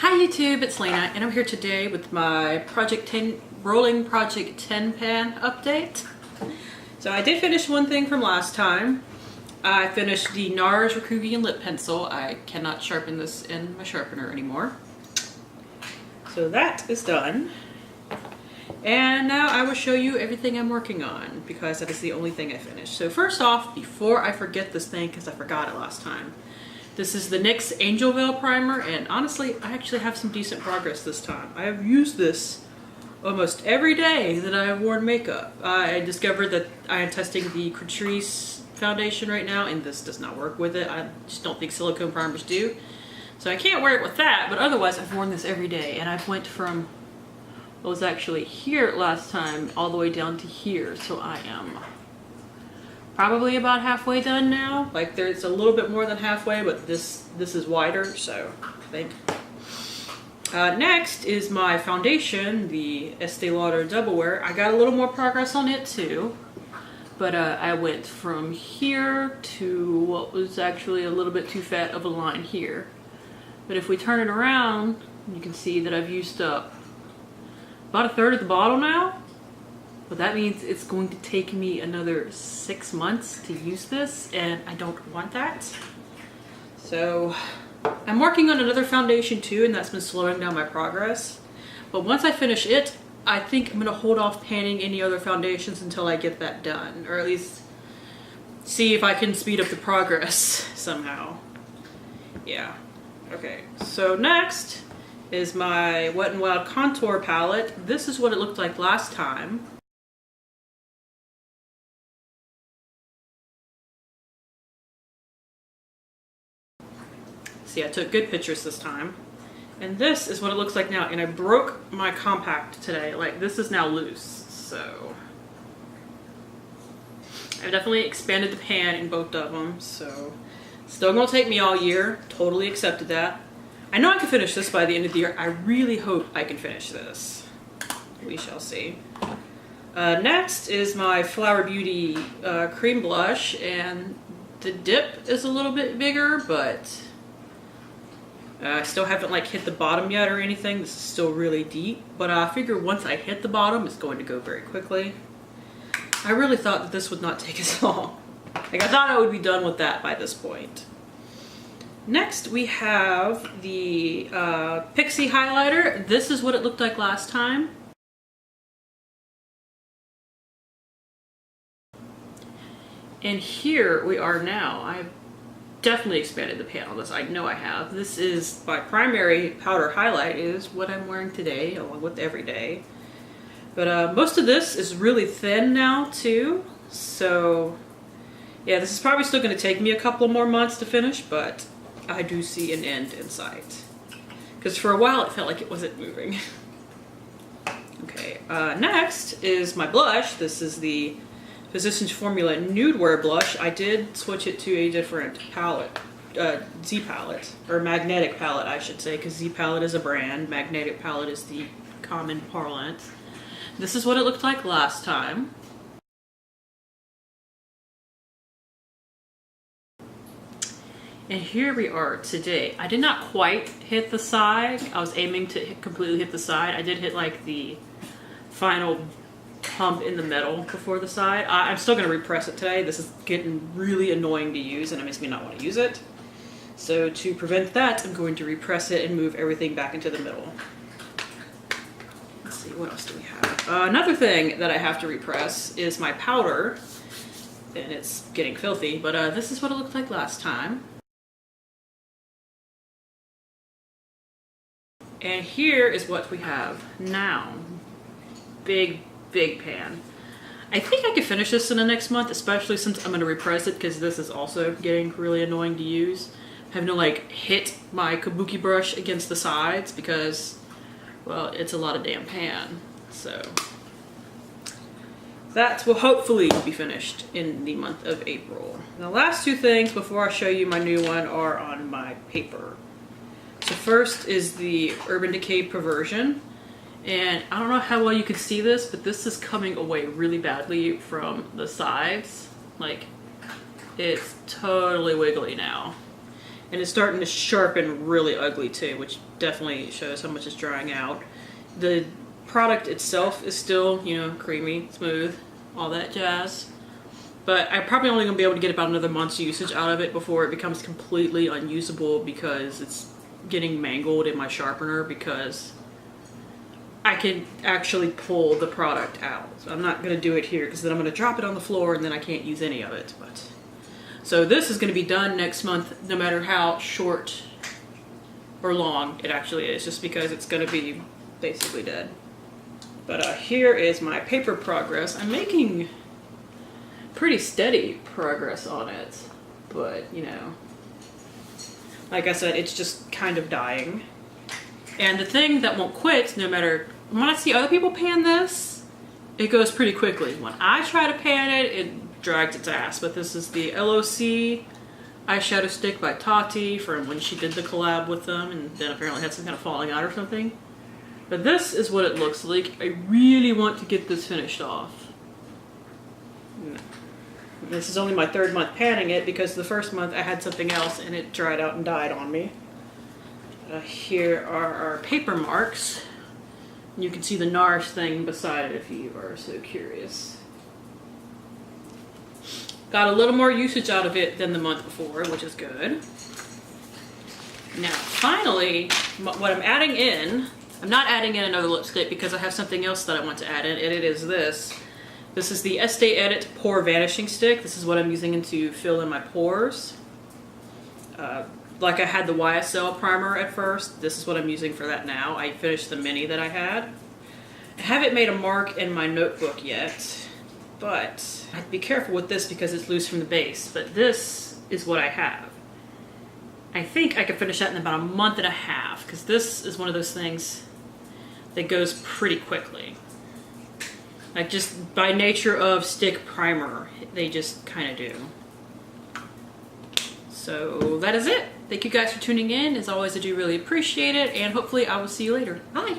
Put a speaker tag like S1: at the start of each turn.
S1: Hi YouTube, it's Lena, and I'm here today with my rolling Project 10 pan update. So I did finish one thing from last time. I finished the NARS Rakugian lip pencil. I cannot sharpen this in my sharpener anymore. So that is done. And now I will show you everything I'm working on, because that is the only thing I finished. So first off, before I forget this thing, because I forgot it last time, this is the NYX Angel Veil Primer, and honestly, I actually have some decent progress this time. I have used this almost every day that I have worn makeup. I discovered that I am testing the Catrice foundation right now, and this does not work with it. I just don't think silicone primers do. So I can't wear it with that, but otherwise I've worn this every day, and I've went from what was actually here last time all the way down to here, so I am probably about halfway done now. Like, there's a little bit more than halfway, but this is wider, so I think. Next is my foundation, the Estee Lauder Double Wear. I got a little more progress on it too, but I went from here to what was actually a little bit too fat of a line here. But if we turn it around, you can see that I've used up about a third of the bottle now. But that means it's going to take me another 6 months to use this, and I don't want that. So I'm working on another foundation too, and that's been slowing down my progress. But once I finish it, I think I'm gonna hold off panning any other foundations until I get that done, or at least see if I can speed up the progress somehow. Yeah, okay. So next is my Wet n Wild contour palette. This is what it looked like last time. See, I took good pictures this time. And this is what it looks like now. And I broke my compact today. Like, this is now loose. So I've definitely expanded the pan in both of them. So still gonna take me all year. Totally accepted that. I know I can finish this by the end of the year. I really hope I can finish this. We shall see. Next is my Flower Beauty cream blush. And the dip is a little bit bigger, but I still haven't like hit the bottom yet or anything. This is still really deep, but I figure once I hit the bottom, it's going to go very quickly. I really thought that this would not take as long. Like, I thought I would be done with that by this point. Next, we have the Pixie highlighter. This is what it looked like last time. And here we are now. I've definitely expanded the pan on this. I know I have. This is my primary powder highlight, is what I'm wearing today, along with every day. But most of this is really thin now too. So yeah, this is probably still going to take me a couple more months to finish, but I do see an end in sight. Because for a while it felt like it wasn't moving. Okay, next is my blush. This is the Physicians Formula Nude Wear Blush. I did switch it to a different palette, Z palette, or magnetic palette I should say, because Z palette is a brand, magnetic palette is the common parlance. This is what it looked like last time. And here we are today. I did not quite hit the side. I was aiming to completely hit the side. I did hit like the final hump in the middle before the side. I'm still going to repress it today. This is getting really annoying to use, and it makes me not want to use it. So to prevent that, I'm going to repress it and move everything back into the middle. Let's see, what else do we have? Another thing that I have to repress is my powder, and it's getting filthy, but this is what it looked like last time. And here is what we have now. Big pan. I think I could finish this in the next month, especially since I'm going to repress it, because this is also getting really annoying to use. Having to like hit my kabuki brush against the sides because, well, it's a lot of damn pan. So that will hopefully be finished in the month of April. The last two things before I show you my new one are on my paper. So first is the Urban Decay Perversion. And I don't know how well you can see this, but this is coming away really badly from the sides. Like, it's totally wiggly now. And it's starting to sharpen really ugly too, which definitely shows how much it's drying out. The product itself is still, you know, creamy, smooth, all that jazz. But I'm probably only gonna be able to get about another month's usage out of it before it becomes completely unusable because it's getting mangled in my sharpener, because I can actually pull the product out. So I'm not gonna do it here because then I'm gonna drop it on the floor and then I can't use any of it. But so this is gonna be done next month, no matter how short or long it actually is, just because it's gonna be basically dead. But here is my paper progress. I'm making pretty steady progress on it, but you know, like I said, it's just kind of dying. And the thing that won't quit, no matter, when I see other people pan this, it goes pretty quickly. When I try to pan it, it drags its ass. But this is the LOC eyeshadow stick by Tati from when she did the collab with them, and then apparently had some kind of falling out or something. But this is what it looks like. I really want to get this finished off. This is only my 3rd month panning it because the 1st month I had something else and it dried out and died on me. Here are our paper marks. You can see the NARS thing beside it if you are so curious. Got a little more usage out of it than the month before, which is good. Now, finally, what I'm adding in, I'm not adding in another lipstick because I have something else that I want to add in, and it is this. This is the Estee Edit Pore Vanishing Stick. This is what I'm using to fill in my pores. Like I had the YSL primer at first, this is what I'm using for that now. I finished the mini that I had. I haven't made a mark in my notebook yet, but I have to be careful with this because it's loose from the base, but this is what I have. I think I could finish that in about a month and a half because this is one of those things that goes pretty quickly. Like, just by nature of stick primer, they just kind of do. So that is it. Thank you guys for tuning in. As always, I do really appreciate it, and hopefully I will see you later. Bye.